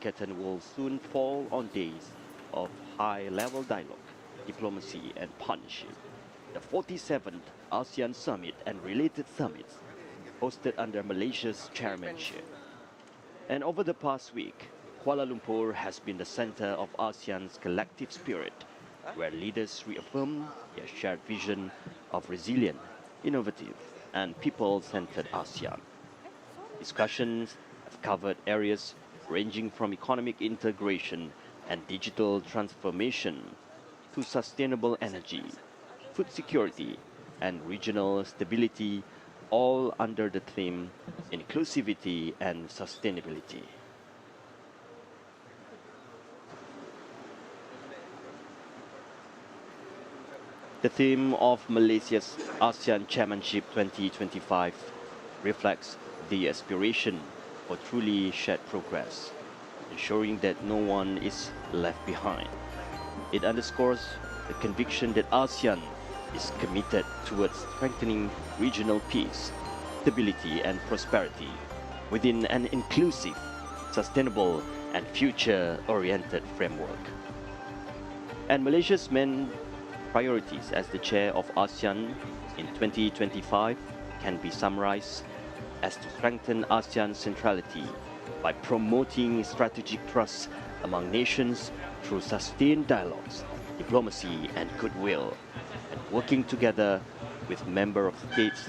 curtain will soon fall on days of high-level dialogue, diplomacy and partnership. The 47th ASEAN Summit and related summits hosted under Malaysia's chairmanship. And over the past week, Kuala Lumpur has been the center of ASEAN's collective spirit, where leaders reaffirm their shared vision of resilient, innovative, and people-centered ASEAN. Discussions have covered areas ranging from economic integration and digital transformation to sustainable energy, food security, and regional stability, all under the theme inclusivity and sustainability. The theme of Malaysia's ASEAN Chairmanship 2025 reflects the aspiration for truly shared progress, ensuring that no one is left behind. It underscores the conviction that ASEAN is committed towards strengthening regional peace, stability and prosperity within an inclusive, sustainable and future-oriented framework. And Malaysia's main priorities as the chair of ASEAN in 2025 can be summarized as to strengthen ASEAN's centrality by promoting strategic trust among nations through sustained dialogues, diplomacy and goodwill, and working together with member states.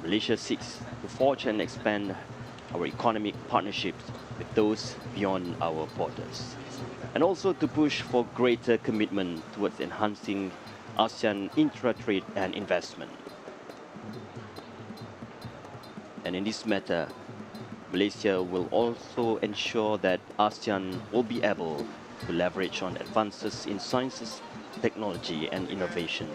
Malaysia seeks to forge and expand our economic partnerships with those beyond our borders, and also to push for greater commitment towards enhancing ASEAN intra-trade and investment. And in this matter, Malaysia will also ensure that ASEAN will be able to leverage on advances in sciences, technology and innovation,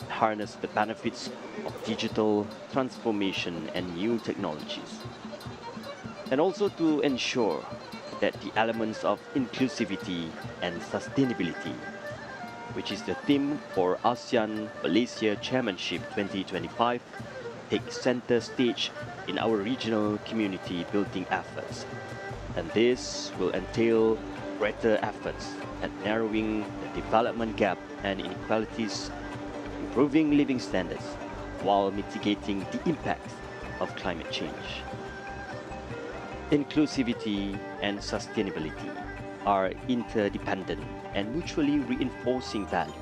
harness the benefits of digital transformation and new technologies, and also to ensure that the elements of inclusivity and sustainability, which is the theme for ASEAN Malaysia Chairmanship 2025, take center stage in our regional community building efforts. And this will entail greater efforts at narrowing the development gap and inequalities, improving living standards, while mitigating the impacts of climate change. Inclusivity and sustainability are interdependent and mutually reinforcing values.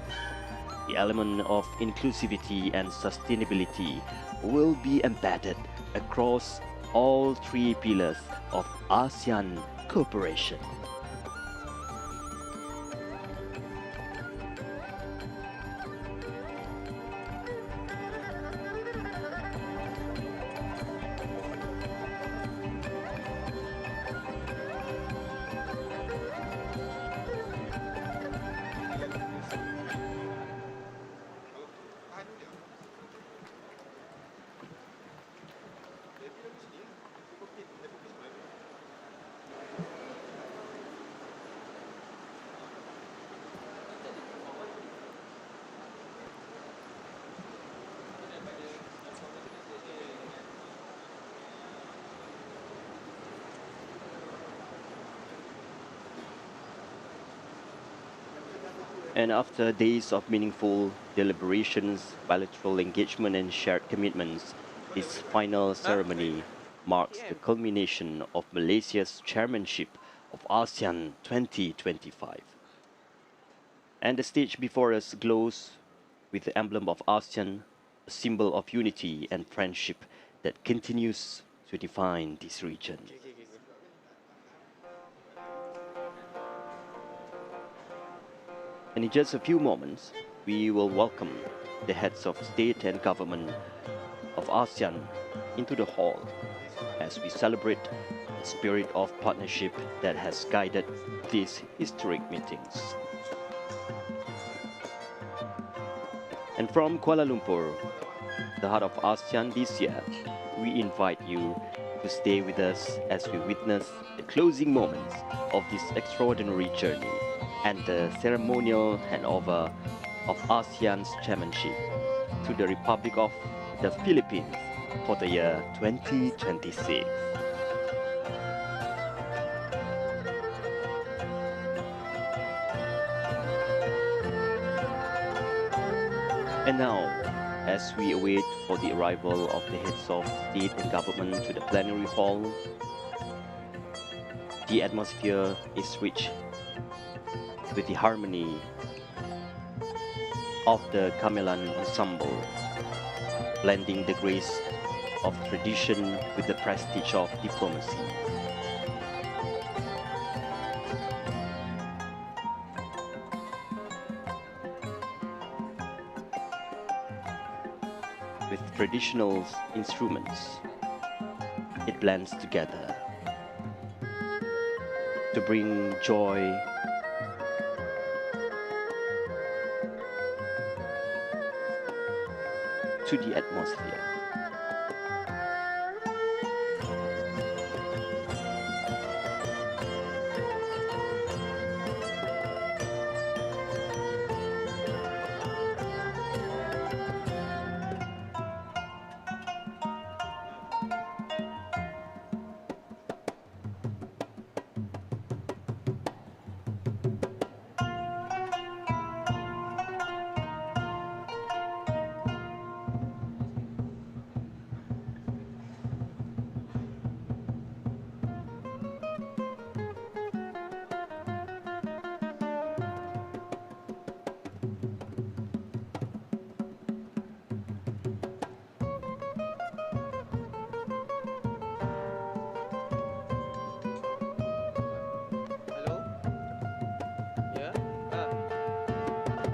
The element of inclusivity and sustainability will be embedded across all three pillars of ASEAN cooperation. And after days of meaningful deliberations, bilateral engagement and shared commitments, this final ceremony marks the culmination of Malaysia's chairmanship of ASEAN 2025. And the stage before us glows with the emblem of ASEAN, a symbol of unity and friendship that continues to define this region. And in just a few moments, we will welcome the heads of state and government of ASEAN into the hall as we celebrate the spirit of partnership that has guided these historic meetings. And from Kuala Lumpur, the heart of ASEAN this year, we invite you to stay with us as we witness the closing moments of this extraordinary journey and the ceremonial handover of ASEAN's chairmanship to the Republic of the Philippines for the year 2026. And now, as we await for the arrival of the heads of state and government to the plenary hall, the atmosphere is rich with the harmony of the gamelan ensemble, blending the grace of tradition with the prestige of diplomacy. With traditional instruments, it blends together to bring joy to the atmosphere.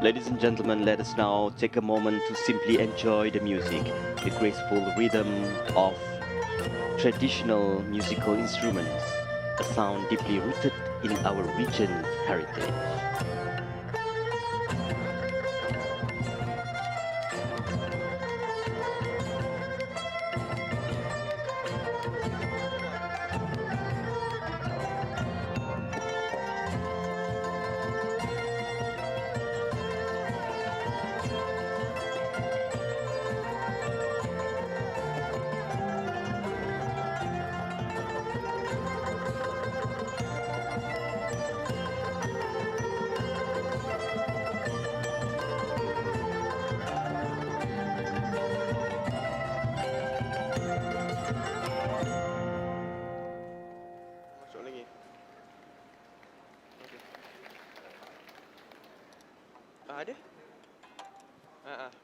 Ladies and gentlemen, let us now take a moment to simply enjoy the music, the graceful rhythm of traditional musical instruments, a sound deeply rooted in our region's heritage. Ada? Okay.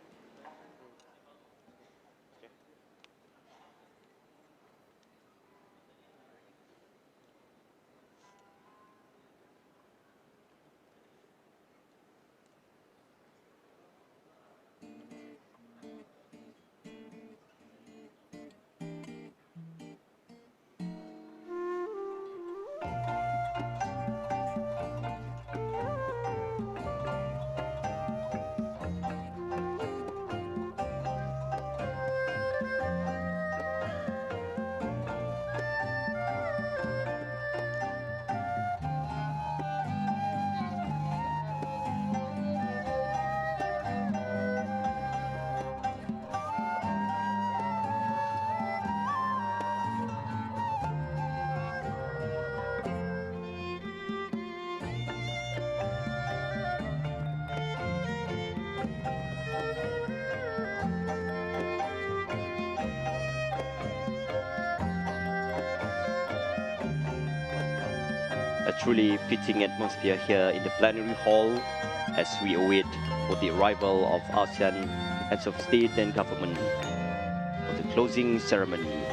A truly fitting atmosphere here in the plenary hall as we await for the arrival of ASEAN heads of state and government for the closing ceremony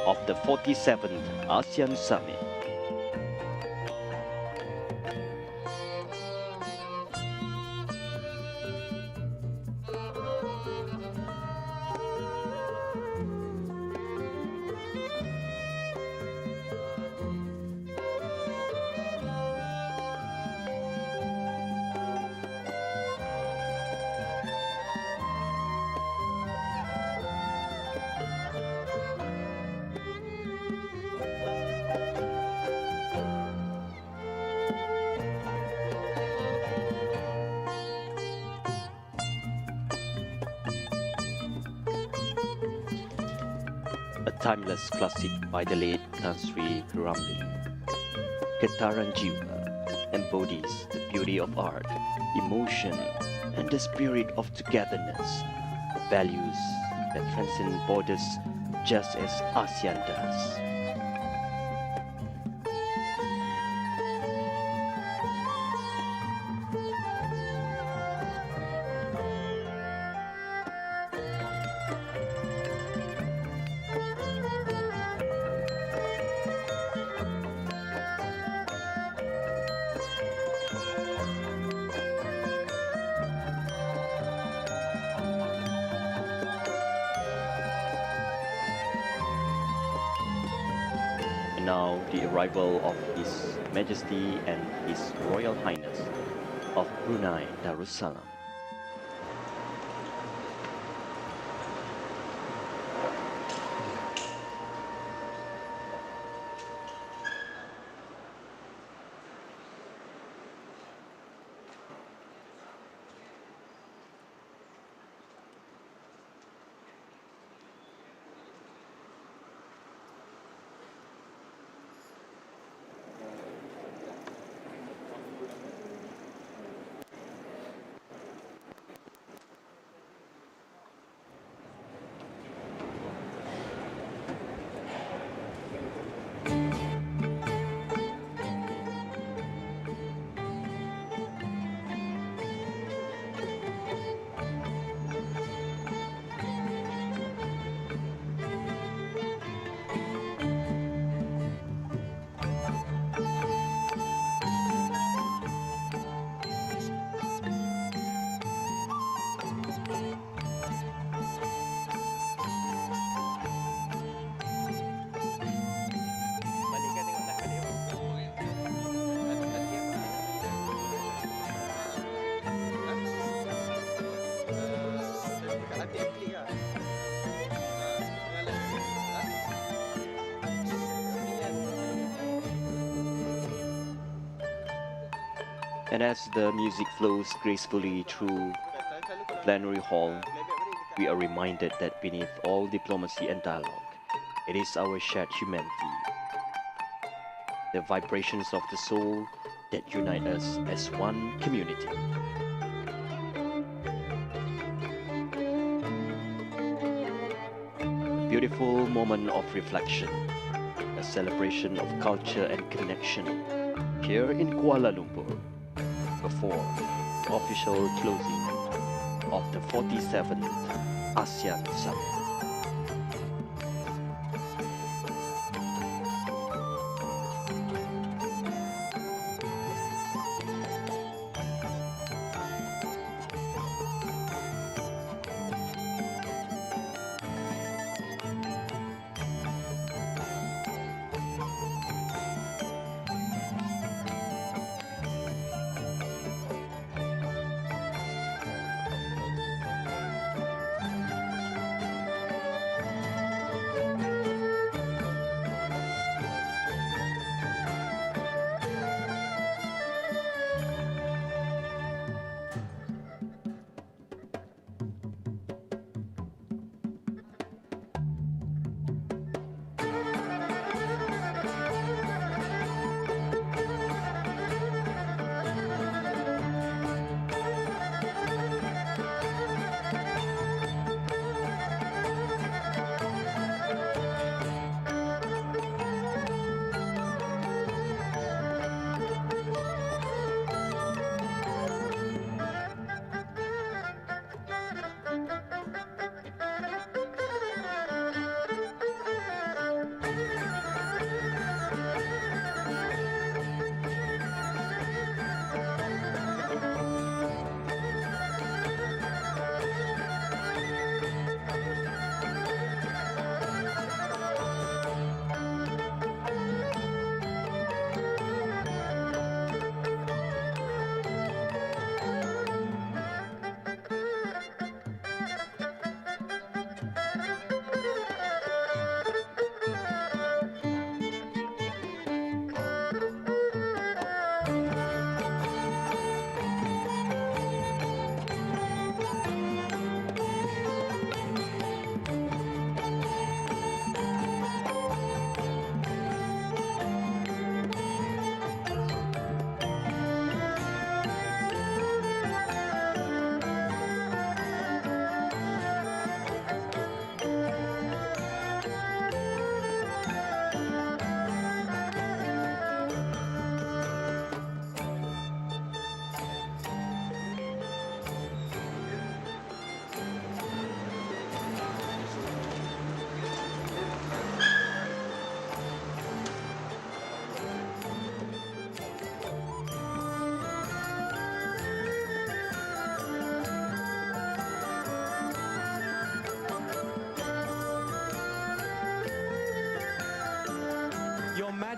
of the 47th ASEAN Summit. A timeless classic by the late Tan Sri Ramli. Getaran Jiwa embodies the beauty of art, emotion, and the spirit of togetherness, values that transcend borders just as ASEAN does. And now the arrival of His Majesty and His Royal Highness of Brunei Darussalam. Balikkan tengok dah balik bang. Tadi apa? Dekat latih klik lah. And as the music flows gracefully through the plenary hall, we are reminded that beneath all diplomacy and dialogue, it is our shared humanity, the vibrations of the soul that unite us as one community. A beautiful moment of reflection, a celebration of culture and connection here in Kuala Lumpur before the official closing of the 47th ASEAN Summit.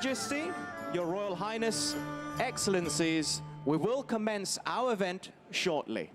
Majesty, Your Royal Highness, Excellencies, we will commence our event shortly.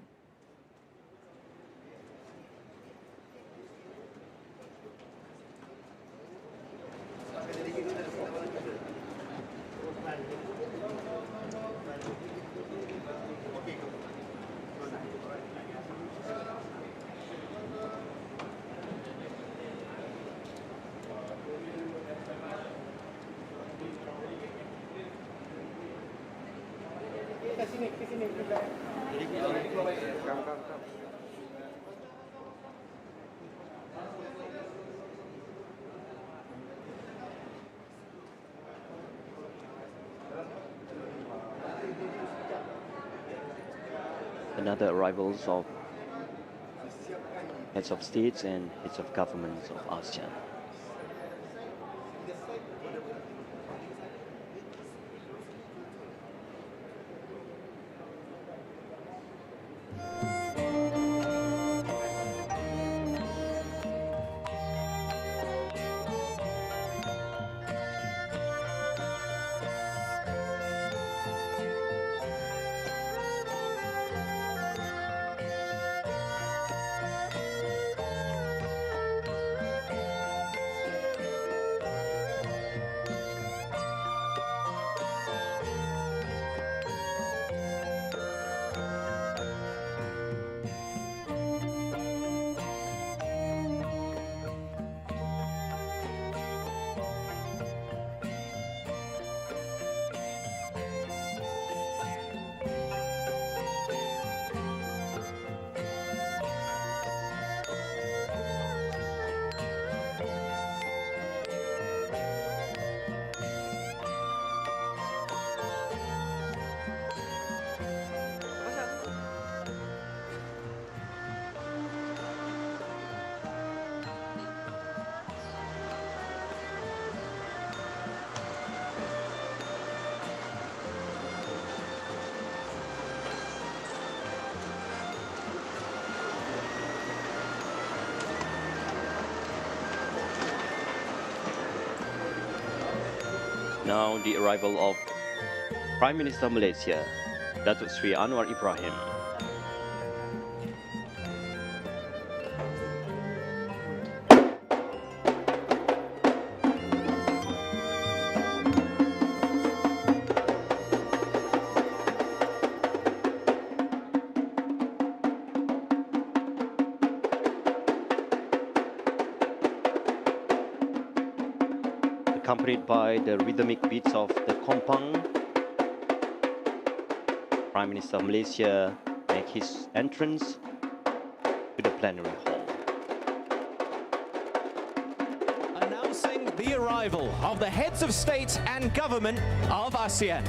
Another arrivals of heads of states and heads of governments of ASEAN. Now the arrival of Prime Minister Malaysia, Datuk Sri Anwar Ibrahim. Accompanied by the rhythmic beats of the kompang, Prime Minister of Malaysia make his entrance to the plenary hall. Announcing the arrival of the heads of state and government of ASEAN.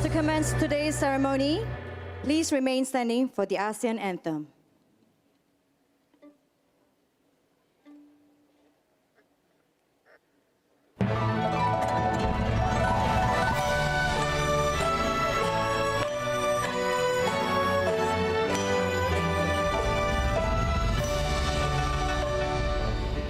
To commence today's ceremony, please remain standing for the ASEAN anthem.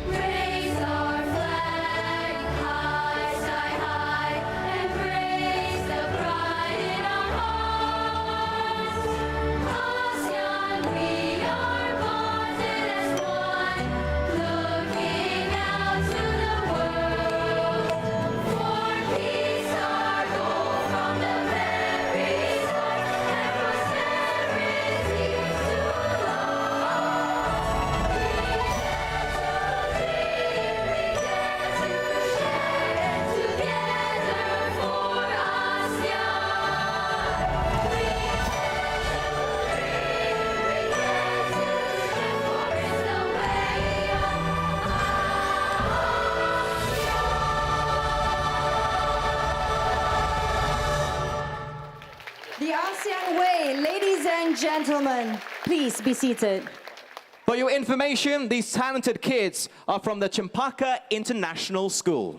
Raise our flag high, sky high, and raise the pride in our hearts. ASEAN, we are bonded as one, looking out to the world. For peace, our goal from the very start, and prosperity to love. We dare to share and together for ASEAN. We dare to stand for it's the way of The ASEAN Way, ladies and gentlemen, please be seated. For your information, these talented kids are from the Chempaka International School.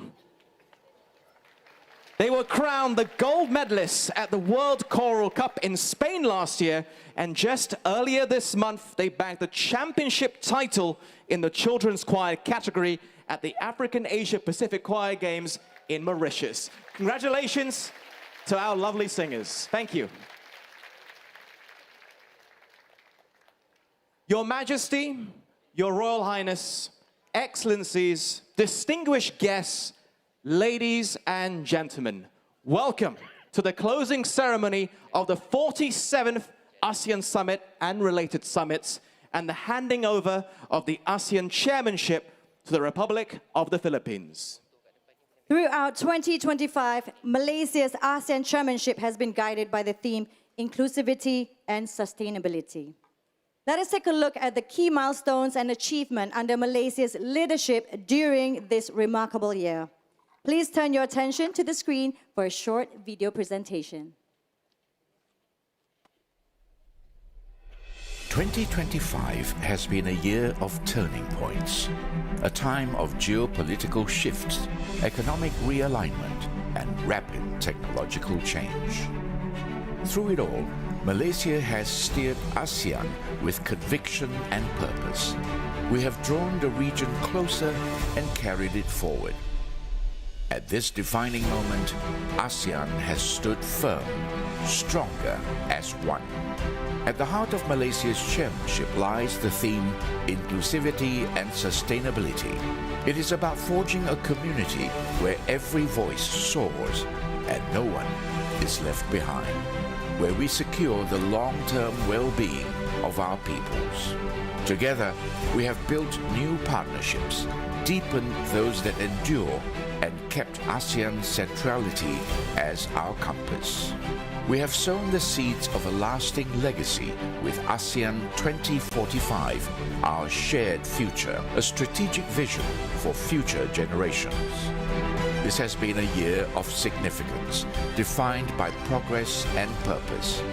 They were crowned the gold medalists at the World Choral Cup in Spain last year, and just earlier this month, they bagged the championship title in the children's choir category at the African Asia Pacific Choir Games in Mauritius. Congratulations to our lovely singers. Thank you. Your Majesty, Your Royal Highness, Excellencies, distinguished guests, ladies and gentlemen, welcome to the closing ceremony of the 47th ASEAN Summit and related summits and the handing over of the ASEAN Chairmanship to the Republic of the Philippines. Throughout 2025, Malaysia's ASEAN Chairmanship has been guided by the theme Inclusivity and Sustainability. Let us take a look at the key milestones and achievement under Malaysia's leadership during this remarkable year. Please turn your attention to the screen for a short video presentation. 2025 has been a year of turning points, a time of geopolitical shifts, economic realignment, and rapid technological change. Through it all, Malaysia has steered ASEAN with conviction and purpose. We have drawn the region closer and carried it forward. At this defining moment, ASEAN has stood firm, stronger as one. At the heart of Malaysia's chairmanship lies the theme, Inclusivity and Sustainability. It is about forging a community where every voice soars and no one is left behind, where we secure the long-term well-being of our peoples. Together, we have built new partnerships, deepened those that endure, and kept ASEAN's centrality as our compass. We have sown the seeds of a lasting legacy with ASEAN 2045, our shared future, a strategic vision for future generations. This has been a year of significance, defined by progress and purpose.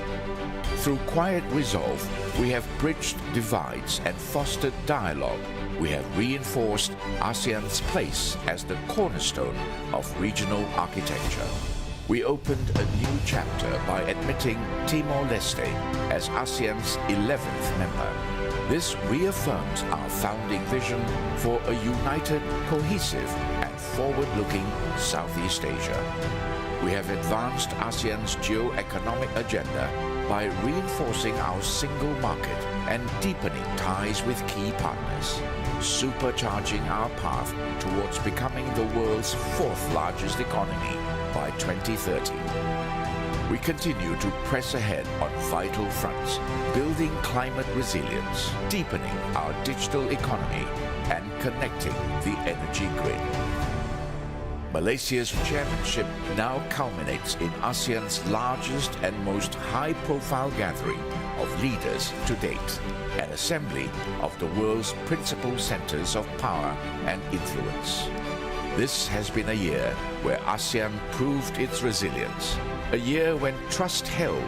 Through quiet resolve, we have bridged divides and fostered dialogue. We have reinforced ASEAN's place as the cornerstone of regional architecture. We opened a new chapter by admitting Timor-Leste as ASEAN's 11th member. This reaffirms our founding vision for a united, cohesive, and forward-looking Southeast Asia. We have advanced ASEAN's geo-economic agenda by reinforcing our single market and deepening ties with key partners, supercharging our path towards becoming the world's fourth largest economy by 2030. We continue to press ahead on vital fronts, building climate resilience, deepening our digital economy, and connecting the energy grid. Malaysia's chairmanship now culminates in ASEAN's largest and most high-profile gathering of leaders to date, an assembly of the world's principal centers of power and influence. This has been a year where ASEAN proved its resilience, a year when trust held,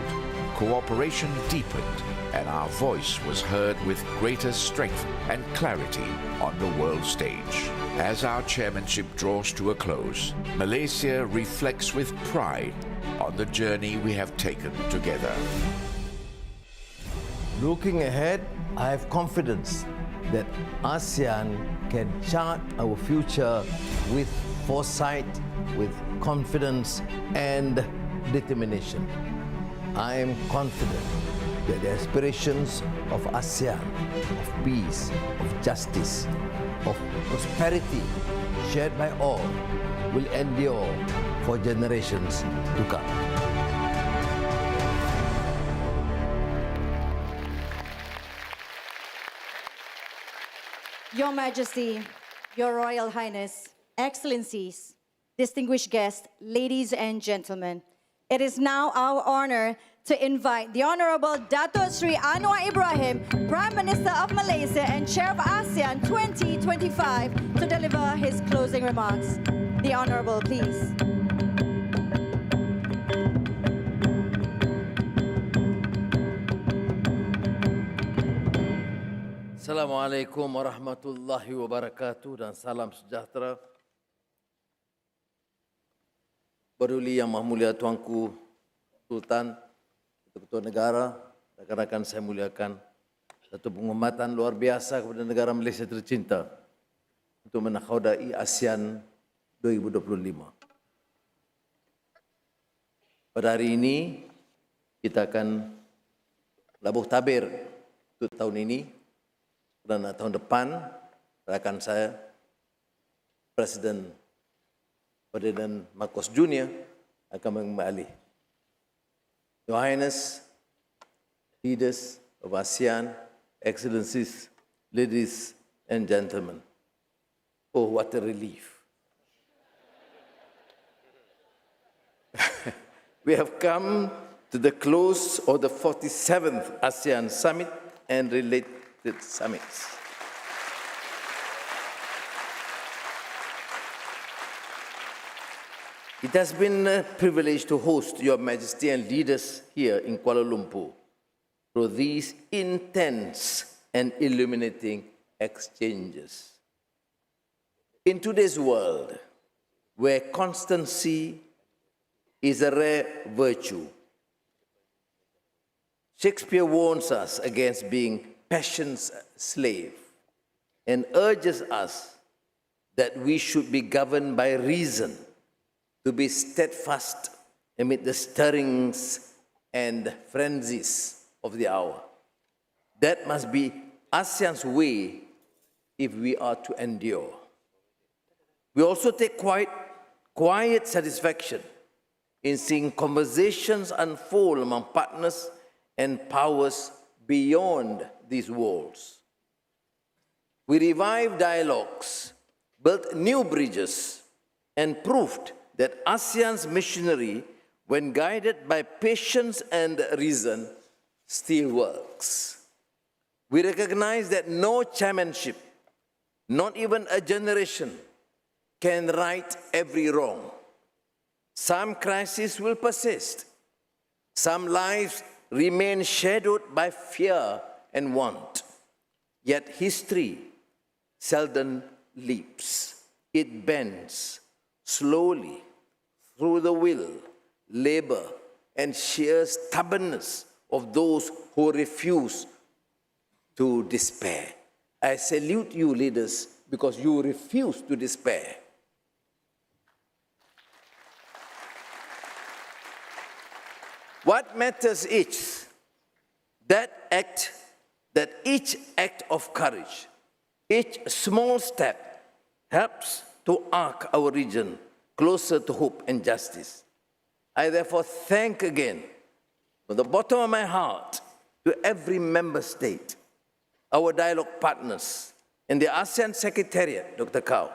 cooperation deepened, and our voice was heard with greater strength and clarity on the world stage. As our chairmanship draws to a close, Malaysia reflects with pride on the journey we have taken together. Looking ahead, I have confidence that ASEAN can chart our future with foresight, with confidence and determination. I am confident that the aspirations of ASEAN, of peace, of justice, of prosperity shared by all will endure for generations to come. Your Majesty, Your Royal Highness, Excellencies, distinguished guests, ladies and gentlemen, it is now our honor to invite the Honorable Datuk Sri Anwar Ibrahim, Prime Minister of Malaysia and Chair of ASEAN 2025, to deliver his closing remarks. The Honorable, please. Assalamualaikum warahmatullahi wabarakatuh dan salam sejahtera. Berduli Yang Maha Mulia Tuanku Sultan, Ketua Negara, rakan-rakan saya muliakan, satu penghormatan luar biasa kepada negara Malaysia tercinta untuk menakhaudai ASEAN 2025. Pada hari ini, kita akan labuh tabir untuk tahun ini, dan tahun depan, rakan saya, Presiden Ferdinand Marcos Jr. akan mengambil alih. Your Highness, leaders of ASEAN, Excellencies, ladies and gentlemen, oh, what a relief. We have come to the close of the 47th ASEAN Summit and related summits. It has been a privilege to host Your Majesty and leaders here in Kuala Lumpur through these intense and illuminating exchanges. In today's world, where constancy is a rare virtue, Shakespeare warns us against being passion's slave and urges us that we should be governed by reason, to be steadfast amid the stirrings and frenzies of the hour. That must be ASEAN's way if we are to endure. We also take quiet satisfaction in seeing conversations unfold among partners and powers beyond these walls. We revived dialogues, built new bridges, and proved that ASEAN's machinery, when guided by patience and reason, still works. We recognize that no chairmanship, not even a generation, can right every wrong. Some crises will persist. Some lives remain shadowed by fear and want. Yet history seldom leaps. It bends slowly through the will, labor, and sheer stubbornness of those who refuse to despair. I salute you, leaders, because you refuse to despair. What matters is that each act of courage, each small step helps to arc our region closer to hope and justice. I therefore thank again, from the bottom of my heart, to every member state, our dialogue partners, and the ASEAN Secretariat, Dr. Kao,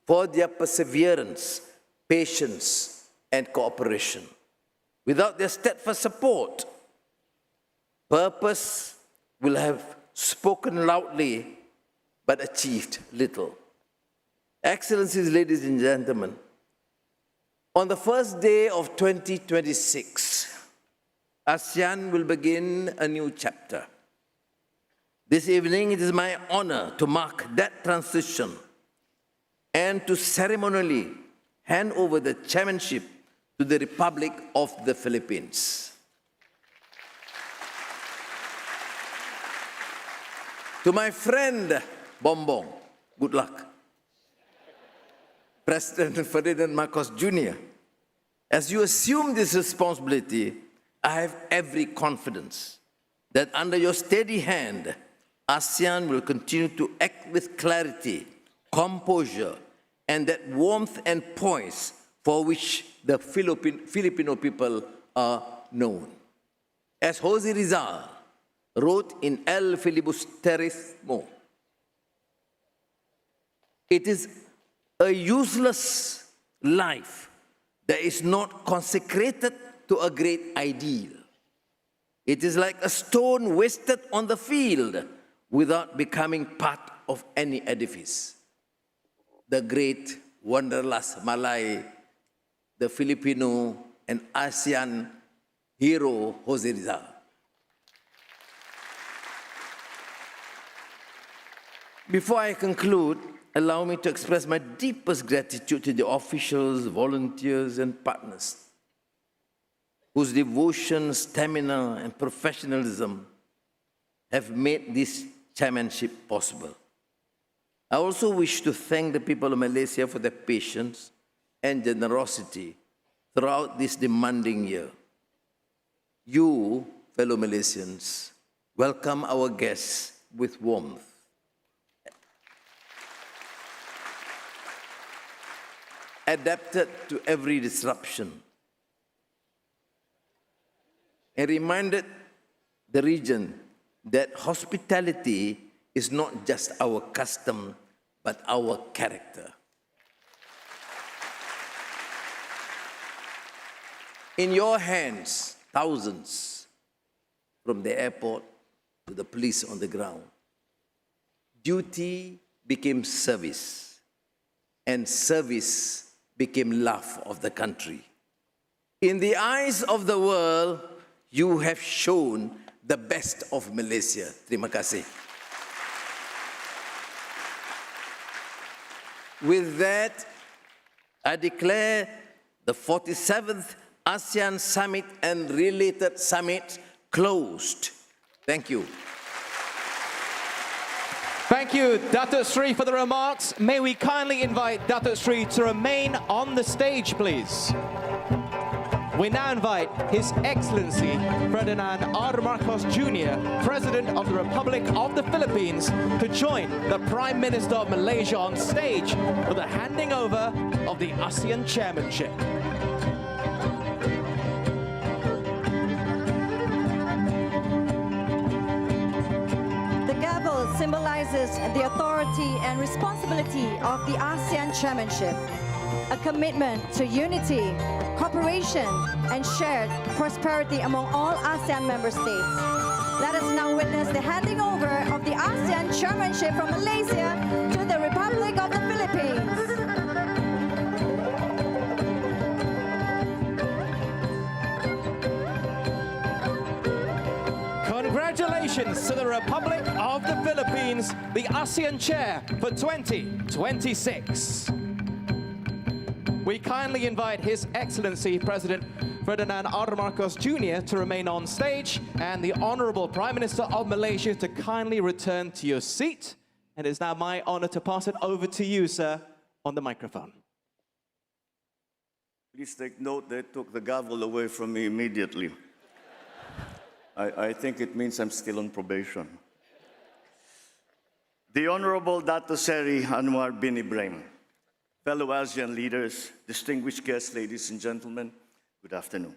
for their perseverance, patience, and cooperation. Without their steadfast support, purpose will have spoken loudly but achieved little. Excellencies, ladies and gentlemen, on the first day of 2026, ASEAN will begin a new chapter. This evening, it is my honor to mark that transition and to ceremonially hand over the chairmanship to the Republic of the Philippines. To my friend Bombong, good luck. President Ferdinand Marcos Jr., as you assume this responsibility, I have every confidence that under your steady hand, ASEAN will continue to act with clarity, composure, and that warmth and poise for which the Filipino people are known. As Jose Rizal wrote in El Filibusterismo, it is a useless life that is not consecrated to a great ideal. It is like a stone wasted on the field without becoming part of any edifice. The great Wanderlust Malay, the Filipino and ASEAN hero Jose Rizal. Before I conclude, allow me to express my deepest gratitude to the officials, volunteers, and partners whose devotion, stamina, and professionalism have made this chairmanship possible. I also wish to thank the people of Malaysia for their patience and generosity throughout this demanding year. You, fellow Malaysians, welcome our guests with warmth. Adapted to every disruption, and reminded the region that hospitality is not just our custom, but our character. In your hands, thousands, from the airport to the police on the ground, duty became service, and service became love of the country. In the eyes of the world, you have shown the best of Malaysia. Terima kasih. With that, I declare the 47th ASEAN Summit and related summits closed. Thank you. Thank you, Datuk Sri, for the remarks. May we kindly invite Datuk Sri to remain on the stage, please. We now invite His Excellency Ferdinand R. Marcos Jr., President of the Republic of the Philippines, to join the Prime Minister of Malaysia on stage for the handing over of the ASEAN Chairmanship. The gavel symbolizes the authority and responsibility of the ASEAN Chairmanship, a commitment to unity, cooperation, and shared prosperity among all ASEAN member states. Let us now witness the handing over of the ASEAN Chairmanship from Malaysia to the Republic of the Philippines. Congratulations to the Republic of the Philippines, the ASEAN Chair for 2026. We kindly invite His Excellency President Ferdinand R. Marcos Jr. to remain on stage, and the Honorable Prime Minister of Malaysia to kindly return to your seat. And it is now my honor to pass it over to you, sir, on the microphone. Please take note they took the gavel away from me immediately. I think it means I'm still on probation. The Honorable Dato Seri Anwar bin Ibrahim, fellow ASEAN leaders, distinguished guests, ladies and gentlemen, good afternoon.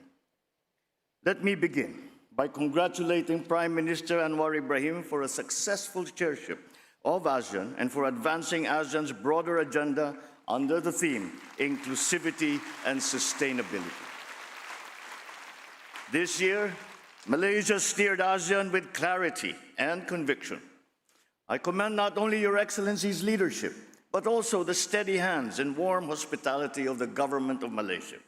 Let me begin by congratulating Prime Minister Anwar Ibrahim for a successful chairship of ASEAN and for advancing ASEAN's broader agenda under the theme, inclusivity and sustainability. This year, Malaysia steered ASEAN with clarity and conviction. I commend not only Your Excellency's leadership, but also the steady hands and warm hospitality of the government of Malaysia.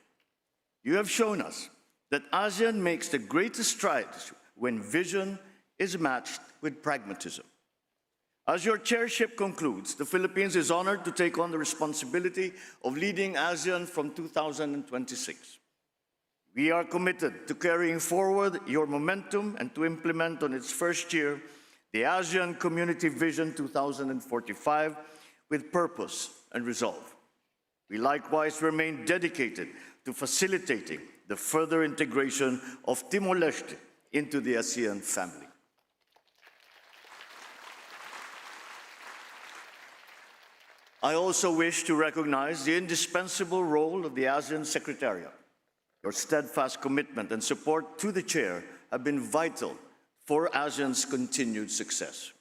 You have shown us that ASEAN makes the greatest strides when vision is matched with pragmatism. As your chairship concludes, the Philippines is honored to take on the responsibility of leading ASEAN from 2026. We are committed to carrying forward your momentum and to implement on its first year the ASEAN Community Vision 2045 with purpose and resolve. We likewise remain dedicated to facilitating the further integration of Timor-Leste into the ASEAN family. I also wish to recognize the indispensable role of the ASEAN Secretariat. Your steadfast commitment and support to the chair have been vital for ASEAN's continued success.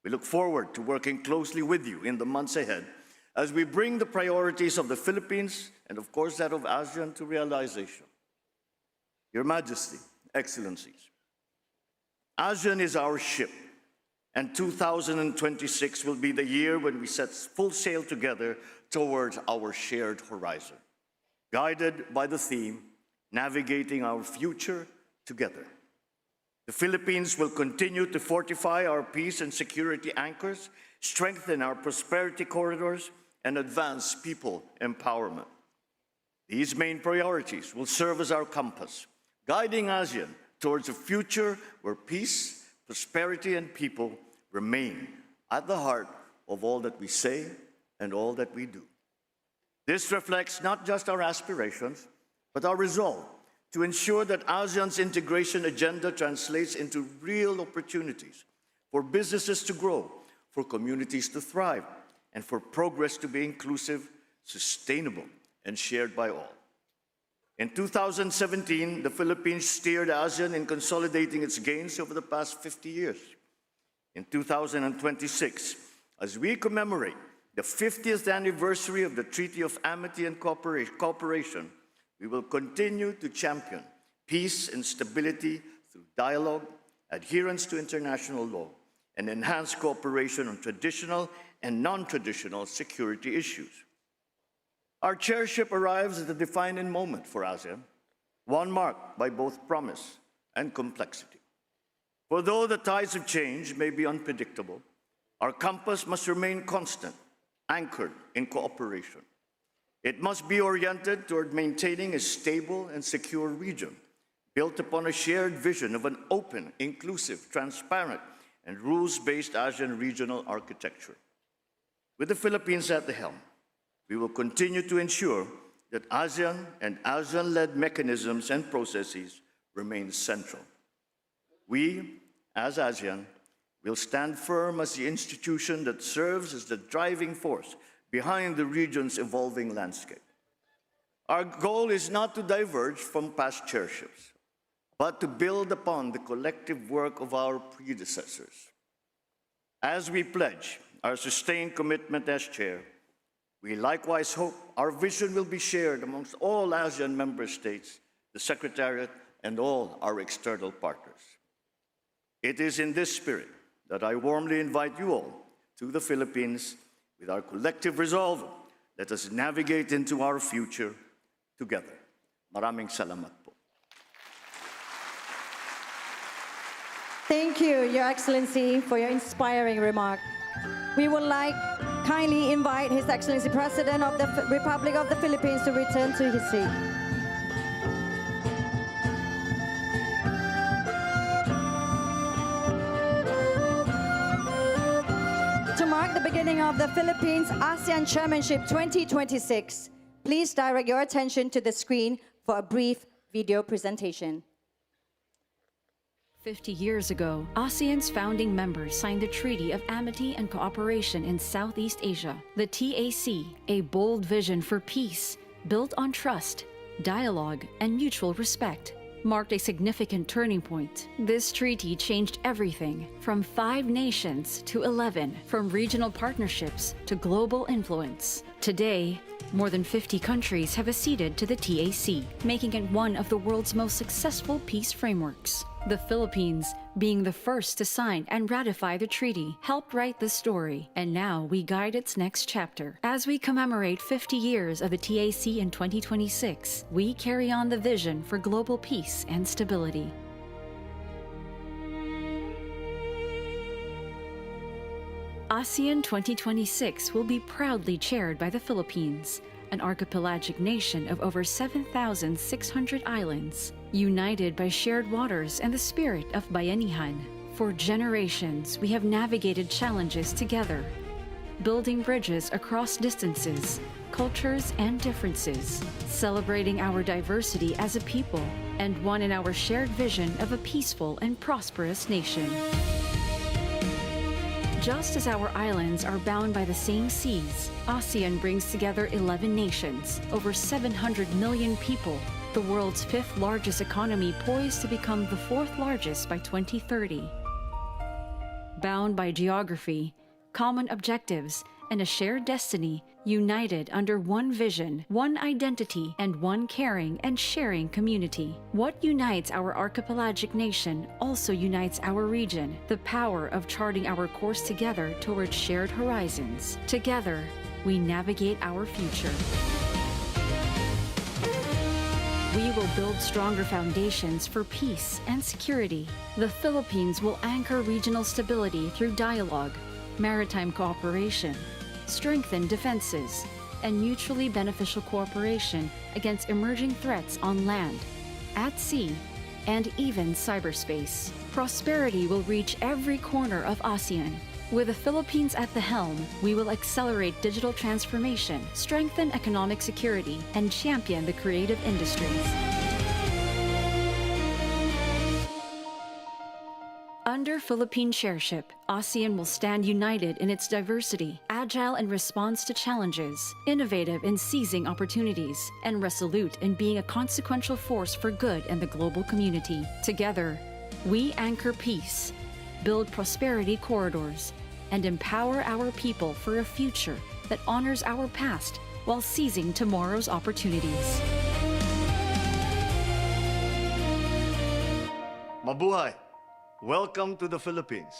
We look forward to working closely with you in the months ahead as we bring the priorities of the Philippines and, of course, that of ASEAN to realization. Your Majesty, Excellencies, ASEAN is our ship, and 2026 will be the year when we set full sail together towards our shared horizon, guided by the theme, navigating our future together. The Philippines will continue to fortify our peace and security anchors strengthen our prosperity corridors, and advance people empowerment. These main priorities will serve as our compass, guiding ASEAN towards a future where peace, prosperity, and people remain at the heart of all that we say and all that we do. This reflects not just our aspirations, but our resolve to ensure that ASEAN's integration agenda translates into real opportunities for businesses to grow, for communities to thrive, and for progress to be inclusive, sustainable, and shared by all. In 2017, the Philippines steered ASEAN in consolidating its gains over the past 50 years. In 2026, as we commemorate the 50th anniversary of the Treaty of Amity and Cooperation, we will continue to champion peace and stability through dialogue, adherence to international law, and enhanced cooperation on traditional and non-traditional security issues. Our chairship arrives at a defining moment for ASEAN, one marked by both promise and complexity. For though the tides of change may be unpredictable, our compass must remain constant, anchored in cooperation. It must be oriented toward maintaining a stable and secure region, built upon a shared vision of an open, inclusive, transparent, and rules-based ASEAN regional architecture. With the Philippines at the helm, we will continue to ensure that ASEAN and ASEAN-led mechanisms and processes remain central. We, as ASEAN, will stand firm as the institution that serves as the driving force behind the region's evolving landscape. Our goal is not to diverge from past chairships, but to build upon the collective work of our predecessors. As we pledge our sustained commitment as chair, we likewise hope our vision will be shared amongst all ASEAN member states, the Secretariat, and all our external partners. It is in this spirit that I warmly invite you all to the Philippines. With our collective resolve, let us navigate into our future together. Maraming salamat po. Thank you, Your Excellency, for your inspiring remark. We would like kindly invite His Excellency President of the Republic of the Philippines to return to his seat. To mark the beginning of the Philippines ASEAN Chairmanship 2026, please direct your attention to the screen for a brief video presentation. 50 years ago, ASEAN's founding members signed the Treaty of Amity and Cooperation in Southeast Asia, the TAC, a bold vision for peace built on trust, dialogue, and mutual respect, marked a significant turning point. This treaty changed everything from 5 nations to 11, from regional partnerships to global influence. Today, more than 50 countries have acceded to the TAC, making it one of the world's most successful peace frameworks. The Philippines, being the first to sign and ratify the treaty, helped write the story, and now we guide its next chapter. As we commemorate 50 years of the TAC in 2026, we carry on the vision for global peace and stability. ASEAN 2026 will be proudly chaired by the Philippines, an archipelagic nation of over 7,600 islands, united by shared waters and the spirit of Bayanihan. For generations, we have navigated challenges together, building bridges across distances, cultures, and differences, celebrating our diversity as a people, and one in our shared vision of a peaceful and prosperous nation. Just as our islands are bound by the same seas, ASEAN brings together 11 nations, over 700 million people, the world's 5th largest economy poised to become the 4th largest by 2030. Bound by geography, common objectives, and a shared destiny, united under one vision, one identity, and one caring and sharing community. What unites our archipelagic nation also unites our region, the power of charting our course together towards shared horizons. Together, we navigate our future. We will build stronger foundations for peace and security. The Philippines will anchor regional stability through dialogue, maritime cooperation, strengthen defenses, and mutually beneficial cooperation against emerging threats on land, at sea, and even cyberspace. Prosperity will reach every corner of ASEAN. With the Philippines at the helm, we will accelerate digital transformation, strengthen economic security, and champion the creative industries. Under Philippine chairship, ASEAN will stand united in its diversity, agile in response to challenges, innovative in seizing opportunities, and resolute in being a consequential force for good in the global community. Together, we anchor peace, build prosperity corridors, and empower our people for a future that honors our past while seizing tomorrow's opportunities. Mabuhay! Welcome to the Philippines.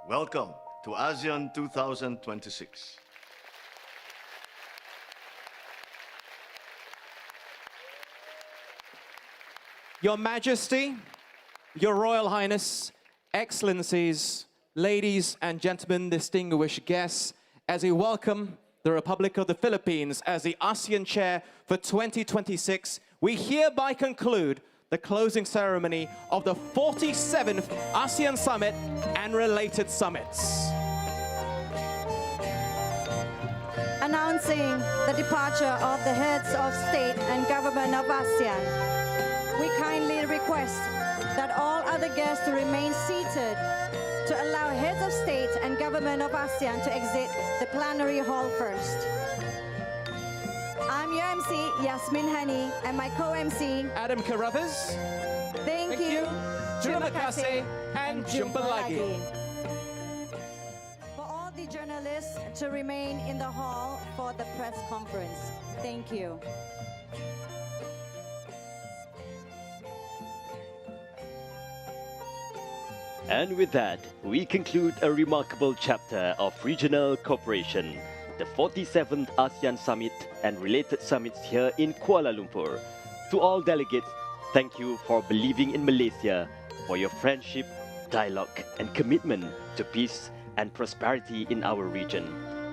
Welcome to ASEAN 2026. Your Majesty, Your Royal Highness, Excellencies, ladies and gentlemen, distinguished guests, as we welcome the Republic of the Philippines as the ASEAN Chair for 2026, we hereby conclude the closing ceremony of the 47th ASEAN Summit and related summits. Announcing the departure of the heads of state and government of ASEAN, we kindly request that all other guests to remain seated to allow heads of state and government of ASEAN to exit the plenary hall first. I'm your MC, Yasmin Hani, and my co-MC, Adam Carruthers. Thank you. Terima kasih, and jumpa lagi. For all the journalists to remain in the hall for the press conference. Thank you. And with that, we conclude a remarkable chapter of regional cooperation, the 47th ASEAN Summit and related summits here in Kuala Lumpur. To all delegates, thank you for believing in Malaysia, for your friendship, dialogue, and commitment to peace and prosperity in our region.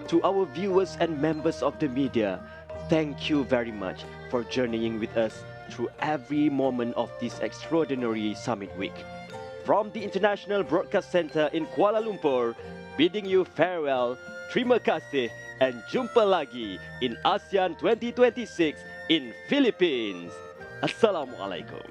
To our viewers and members of the media, thank you very much for journeying with us through every moment of this extraordinary summit week. From the International Broadcast Center in Kuala Lumpur, bidding you farewell, terima kasih, and jumpa lagi in ASEAN 2026 in Philippines. Assalamualaikum.